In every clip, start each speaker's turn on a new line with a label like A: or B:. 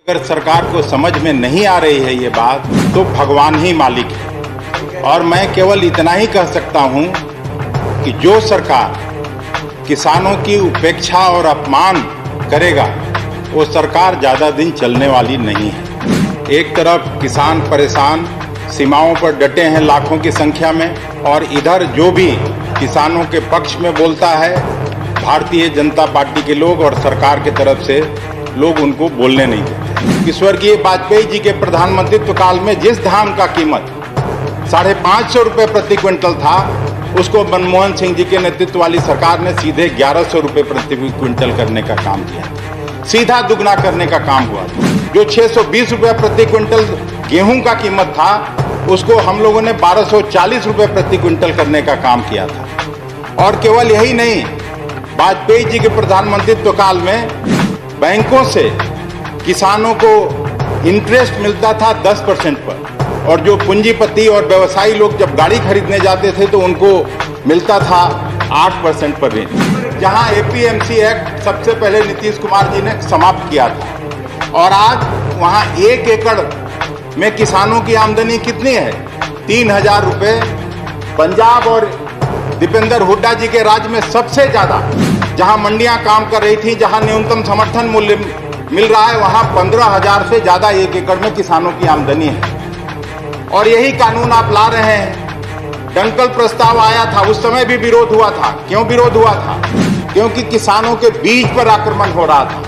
A: अगर सरकार को समझ में नहीं आ रही है ये बात, तो भगवान ही मालिक है। और मैं केवल इतना ही कह सकता हूं कि जो सरकार किसानों की उपेक्षा और अपमान करेगा, वो सरकार ज़्यादा दिन चलने वाली नहीं है। एक तरफ किसान परेशान, सीमाओं पर डटे हैं लाखों की संख्या में, और इधर जो भी किसानों के पक्ष में बोलता है, भारतीय जनता पार्टी के लोग और सरकार की तरफ से लोग उनको बोलने नहीं देते। स्वर्गीय वाजपेयी जी के प्रधानमंत्रित्व काल में जिस धान का कीमत 550 रुपये प्रति क्विंटल था, उसको मनमोहन सिंह जी के नेतृत्व वाली सरकार ने सीधे 1100 रुपये प्रति क्विंटल करने का काम किया। सीधा दुगना करने का काम हुआ। जो 620 रुपये प्रति क्विंटल गेहूं का कीमत था, उसको हम लोगों ने 1240 रुपये प्रति क्विंटल करने का काम किया था। और केवल यही नहीं, वाजपेयी जी के प्रधानमंत्रित्व काल में बैंकों से किसानों को इंटरेस्ट मिलता था 10% पर, और जो पूंजीपति और व्यवसायी लोग जब गाड़ी खरीदने जाते थे तो उनको मिलता था 8% पर ऋण। जहां एपीएमसी एक्ट सबसे पहले नीतीश कुमार जी ने समाप्त किया था, और आज वहां 1 एकड़ में किसानों की आमदनी कितनी है? 3000 रुपये। पंजाब और दीपेंद्र हुड्डा जी के राज्य में सबसे ज्यादा, जहां मंडियां काम कर रही थी, जहां न्यूनतम समर्थन मूल्य मिल रहा है, वहां 15,000 से ज्यादा 1 एकड़ में किसानों की आमदनी है। और यही कानून आप ला रहे हैं। दंकल प्रस्ताव आया था, उस समय भी विरोध हुआ था। क्यों विरोध हुआ था? क्योंकि किसानों के बीज पर आक्रमण हो रहा था।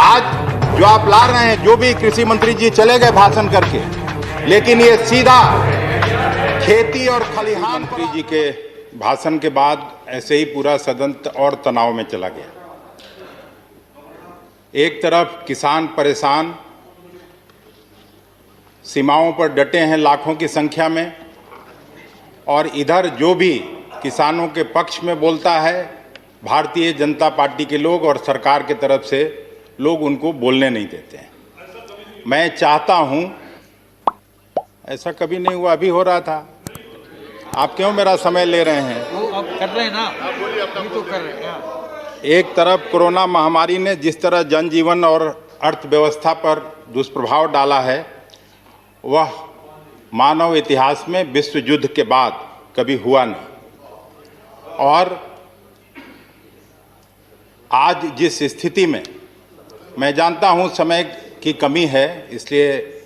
A: आज जो आप ला रहे हैं, जो भी कृषि मंत्री जी चले गए भाषण करके, लेकिन ये सीधा खेती और खलिहान। मंत्री जी के भाषण के बाद ऐसे ही पूरा सदन और तनाव में चला गया। एक तरफ किसान परेशान, सीमाओं पर डटे हैं लाखों की संख्या में, और इधर जो भी किसानों के पक्ष में बोलता है, भारतीय जनता पार्टी के लोग और सरकार की तरफ से लोग उनको बोलने नहीं देते हैं। मैं चाहता हूं, ऐसा कभी नहीं हुआ, अभी हो रहा था। आप क्यों मेरा समय ले रहे हैं?
B: वो आप कर रहे हैं ना, ये तो कर रहे हैं।
A: एक तरफ कोरोना महामारी ने जिस तरह जनजीवन और अर्थव्यवस्था पर दुष्प्रभाव डाला है, वह मानव इतिहास में विश्व युद्ध के बाद कभी हुआ नहीं। और आज जिस स्थिति में, मैं जानता हूं समय की कमी है, इसलिए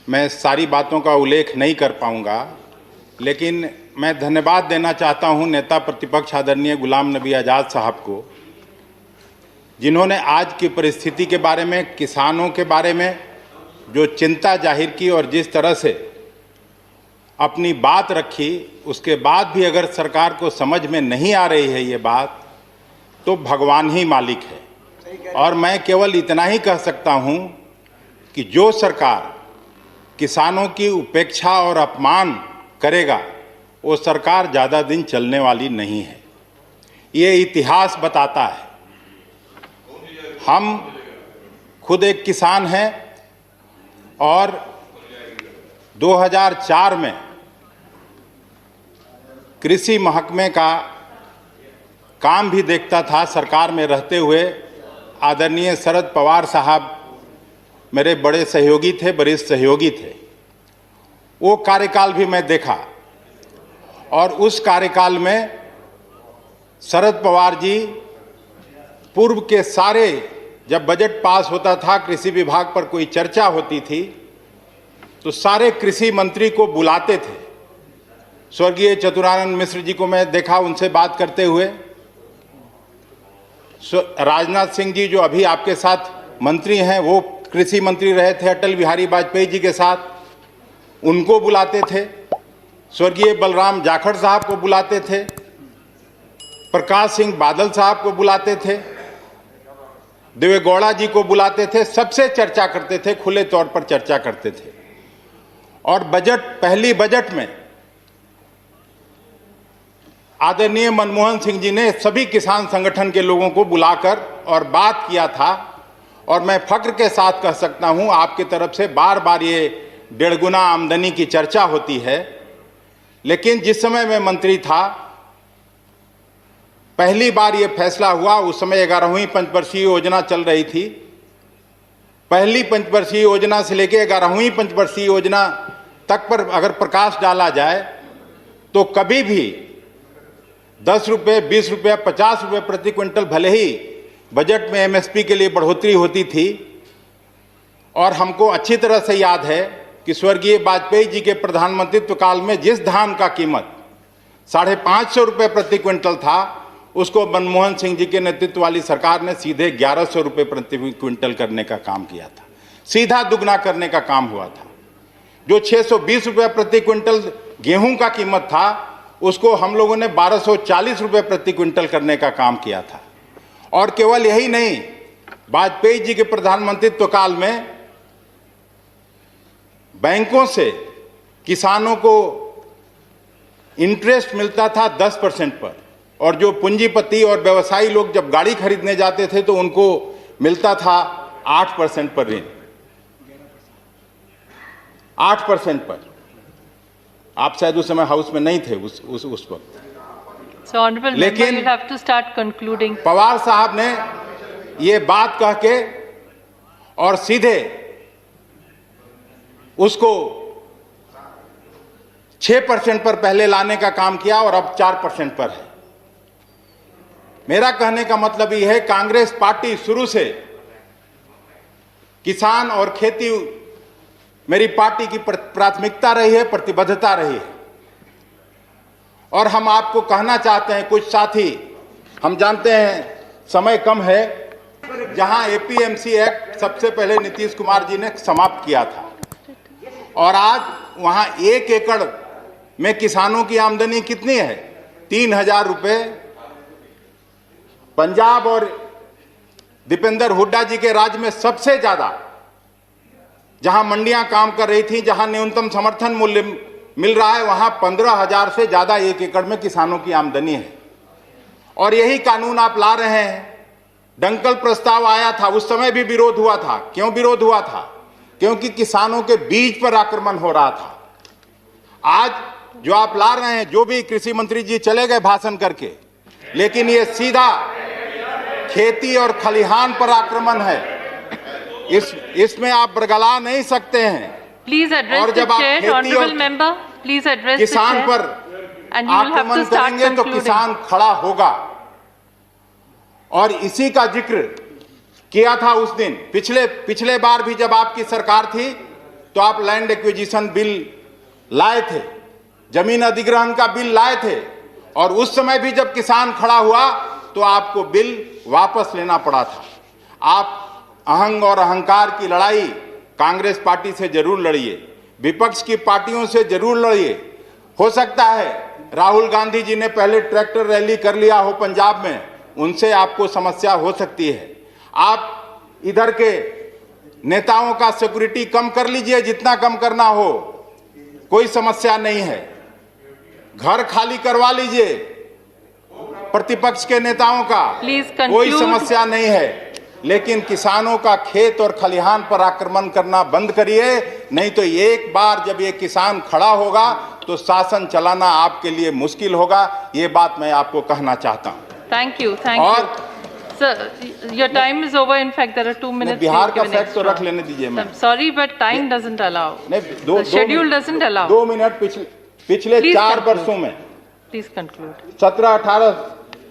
A: मैं सारी बातों का उल्लेख नहीं कर पाऊंगा, लेकिन मैं धन्यवाद देना चाहता हूं नेता प्रतिपक्ष आदरणीय गुलाम नबी आज़ाद साहब को, जिन्होंने आज की परिस्थिति के बारे में, किसानों के बारे में जो चिंता जाहिर की और जिस तरह से अपनी बात रखी, उसके बाद भी अगर सरकार को समझ में नहीं आ रही है ये बात, तो भगवान ही मालिक है। और मैं केवल इतना ही कह सकता हूं कि जो सरकार किसानों की उपेक्षा और अपमान करेगा, वो सरकार ज़्यादा दिन चलने वाली नहीं है। ये इतिहास बताता है। हम खुद एक किसान हैं, और 2004 में कृषि महकमे का काम भी देखता था। सरकार में रहते हुए आदरणीय शरद पवार साहब मेरे बड़े सहयोगी थे, वरिष्ठ सहयोगी थे। वो कार्यकाल भी मैं देखा, और उस कार्यकाल में शरद पवार जी पूर्व के सारे, जब बजट पास होता था, कृषि विभाग पर कोई चर्चा होती थी, तो सारे कृषि मंत्री को बुलाते थे। स्वर्गीय चतुरानंद मिश्र जी को मैं देखा उनसे बात करते हुए। राजनाथ सिंह जी जो अभी आपके साथ मंत्री हैं, वो कृषि मंत्री रहे थे अटल बिहारी वाजपेयी जी के साथ, उनको बुलाते थे। स्वर्गीय बलराम जाखड़ साहब को बुलाते थे, प्रकाश सिंह बादल साहब को बुलाते थे, देवेगौड़ा जी को बुलाते थे। सबसे चर्चा करते थे, खुले तौर पर चर्चा करते थे। और पहली बजट में आदरणीय मनमोहन सिंह जी ने सभी किसान संगठन के लोगों को बुलाकर और बात किया था। और मैं फक्र के साथ कह सकता हूं, आपकी तरफ से बार बार ये 1.5 गुना आमदनी की चर्चा होती है, लेकिन जिस समय मैं मंत्री था, पहली बार ये फैसला हुआ, उस समय 11वीं पंचवर्षीय योजना चल रही थी, पहली पंचवर्षीय योजना से लेकर 11वीं पंचवर्षीय योजना तक पर अगर प्रकाश डाला जाए तो कभी भी 10 रुपये, 20 रुपये, 50 रुपये प्रति क्विंटल भले ही बजट में एमएसपी के लिए बढ़ोतरी होती थी। और हमको अच्छी तरह से याद है कि स्वर्गीय वाजपेयी जी के प्रधानमंत्रित्व काल में जिस धान का कीमत 550 रुपये प्रति क्विंटल था, उसको मनमोहन सिंह जी के नेतृत्व वाली सरकार ने सीधे 1100 रुपये प्रति क्विंटल करने का काम किया था। सीधा दुगना करने का काम हुआ था। जो 620 रुपये प्रति क्विंटल गेहूं का कीमत था, उसको हम लोगों ने 1240 रुपये प्रति क्विंटल करने का काम किया था। और केवल यही नहीं, वाजपेयी जी के प्रधानमंत्रित्व काल में बैंकों से किसानों को इंटरेस्ट मिलता था 10% पर, और जो पूंजीपति और व्यवसायी लोग जब गाड़ी खरीदने जाते थे तो उनको मिलता था 8% पर ऋण। 8% पर। आप शायद उस समय हाउस में नहीं थे उस वक्त।
C: So honorable member, you have to start concluding.
A: Pawar साहब ने ये बात कह के और सीधे उसको 6% पर पहले लाने का काम किया और अब 4% पर है। मेरा कहने का मतलब ये है, कांग्रेस पार्टी शुरू से किसान और खेती मेरी पार्टी की प्राथमिकता रही है, प्रतिबद्धता रही है। और हम आपको कहना चाहते हैं, कुछ साथी, हम जानते हैं समय कम है, जहां एपीएमसी एक्ट सबसे पहले नीतीश कुमार जी ने समाप्त किया था, और आज वहां 1 एकड़ में किसानों की आमदनी कितनी है? 3000 रुपये। पंजाब और दीपेंद्र हुड्डा जी के राज्य में सबसे ज्यादा, जहां मंडियां काम कर रही थी, जहां न्यूनतम समर्थन मूल्य मिल रहा है, वहां 15,000 से ज्यादा 1 एकड़ में किसानों की आमदनी है। और यही कानून आप ला रहे हैं। दंकल प्रस्ताव आया था, उस समय भी विरोध हुआ था। क्यों विरोध हुआ था? क्योंकि किसानों के बीज पर आक्रमण हो रहा था। आज जो आप ला रहे हैं, जो भी कृषि मंत्री जी चले गए भाषण करके, लेकिन ये सीधा खेती और खलिहान पर आक्रमण है। इसमें आप बरगला नहीं सकते हैं।
C: Please address the chair, honorable member. Please address the chair.
A: किसान पर
C: and you will have
A: आक्रमण
C: to start
A: करेंगे तो
C: concluding.
A: किसान खड़ा होगा। और इसी का जिक्र किया था उस दिन। पिछले बार भी जब आपकी सरकार थी तो आप लैंड एक्विजिशन बिल लाए थे, जमीन अधिग्रहण का बिल लाए थे, और उस समय भी जब किसान खड़ा हुआ तो आपको बिल वापस लेना पड़ा था। आप अहंग और अहंकार की लड़ाई कांग्रेस पार्टी से जरूर लड़िए, विपक्ष की पार्टियों से जरूर लड़िए। हो सकता है राहुल गांधी जी ने पहले ट्रैक्टर रैली कर लिया हो पंजाब में, उनसे आपको समस्या हो सकती है। आप इधर के नेताओं का सिक्योरिटी कम कर लीजिए, जितना कम करना हो, कोई समस्या नहीं है। घर खाली करवा लीजिए प्रतिपक्ष के नेताओं का, कोई समस्या नहीं है। लेकिन किसानों का खेत और खलिहान पर आक्रमण करना बंद करिए, नहीं तो एक बार जब ये किसान खड़ा होगा तो शासन चलाना आपके लिए मुश्किल होगा। ये बात मैं आपको कहना चाहता हूँ।
C: Thank you. Sir, your time is over. In fact, there are 2 minutes.
A: Bihar का फैक्ट तो रख लेने दीजिए। मैं
C: sorry, but time doesn't allow. The schedule doesn't allow.
A: 2 minute. पिछले 4 वर्षों में,
C: Please conclude.
A: 17-18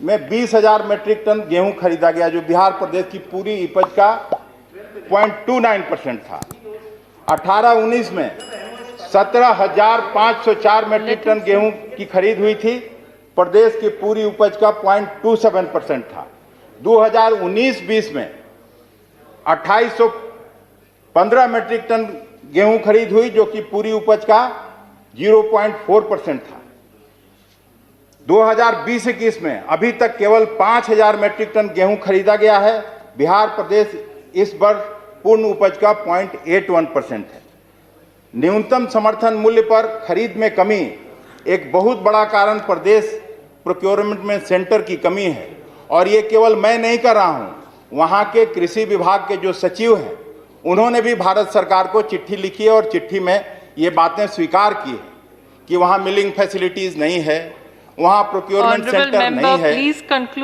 A: में 20,000 मेट्रिक टन गेहूं खरीदा गया, जो बिहार प्रदेश की पूरी उपज का 0.29% था। 18-19 में 17,504 मेट्रिक टन गेहूं की खरीद हुई थी, प्रदेश की पूरी उपज का 0.27% था। 2019-20 में 2,815 मेट्रिक टन गेहूं खरीद हुई, जो कि पूरी उपज का 0.4% था। 2020-21 में अभी तक केवल 5,000 मेट्रिक टन गेहूं खरीदा गया है। बिहार प्रदेश इस वर्ष पूर्ण उपज का 0.81% है। न्यूनतम समर्थन मूल्य पर खरीद में कमी एक बहुत बड़ा कारण प्रदेश प्रोक्योरमेंट में सेंटर की कमी है। और ये केवल मैं नहीं कर रहा हूं, वहां के कृषि विभाग के जो सचिव हैं, उन्होंने भी भारत सरकार को चिट्ठी लिखी है और चिट्ठी में ये बातें स्वीकार की है कि वहां मिलिंग फैसिलिटीज नहीं है, वहां प्रोक्योरमेंट सेंटर नहीं है।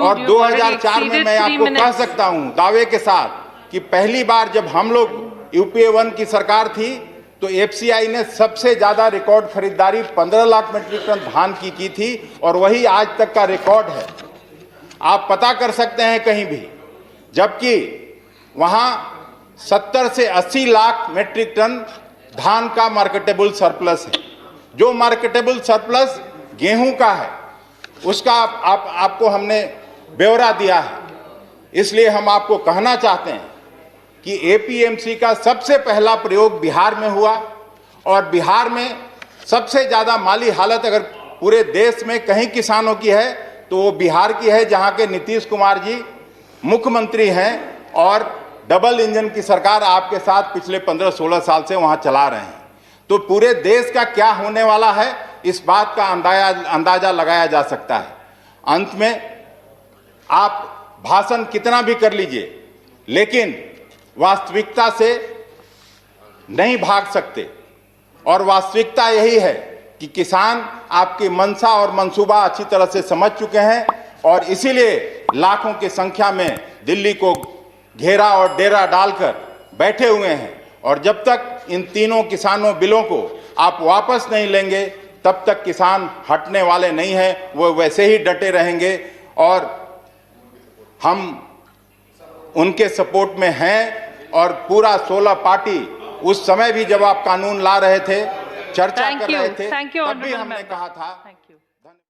A: और 2004 में मैं आपको कह सकता हूं दावे के साथ कि पहली बार जब हम लोग यूपीए 1 की सरकार थी तो एफसीआई ने सबसे ज्यादा रिकॉर्ड खरीदारी 15 लाख मीट्रिक टन धान की थी और वही आज तक का रिकॉर्ड है। आप पता कर सकते हैं कहीं भी, जबकि वहां 70 से 80 लाख मीट्रिक टन धान का मार्केटेबल सरप्लस है। जो मार्केटेबल सरप्लस गेहूं का है उसका आपको हमने ब्यौरा दिया है। इसलिए हम आपको कहना चाहते हैं कि एपीएमसी का सबसे पहला प्रयोग बिहार में हुआ और बिहार में सबसे ज़्यादा माली हालत अगर पूरे देश में कहीं किसानों की है तो वो बिहार की है, जहां के नीतीश कुमार जी मुख्यमंत्री हैं और डबल इंजन की सरकार आपके साथ पिछले 15-16 साल से वहां चला रहे हैं। तो पूरे देश का क्या होने वाला है इस बात का अंदाजा लगाया जा सकता है। अंत में आप भाषण कितना भी कर लीजिए, लेकिन वास्तविकता से नहीं भाग सकते और वास्तविकता यही है कि किसान आपकी मंशा और मंसूबा अच्छी तरह से समझ चुके हैं और इसीलिए लाखों की संख्या में दिल्ली को घेरा और डेरा डालकर बैठे हुए हैं। और जब तक इन तीनों किसानों बिलों को आप वापस नहीं लेंगे तब तक किसान हटने वाले नहीं हैं, वो वैसे ही डटे रहेंगे और हम उनके सपोर्ट में हैं। और पूरा 16 पार्टी उस समय भी जब आप कानून ला रहे थे, चर्चा कर रहे थे, तब भी हमने कहा था।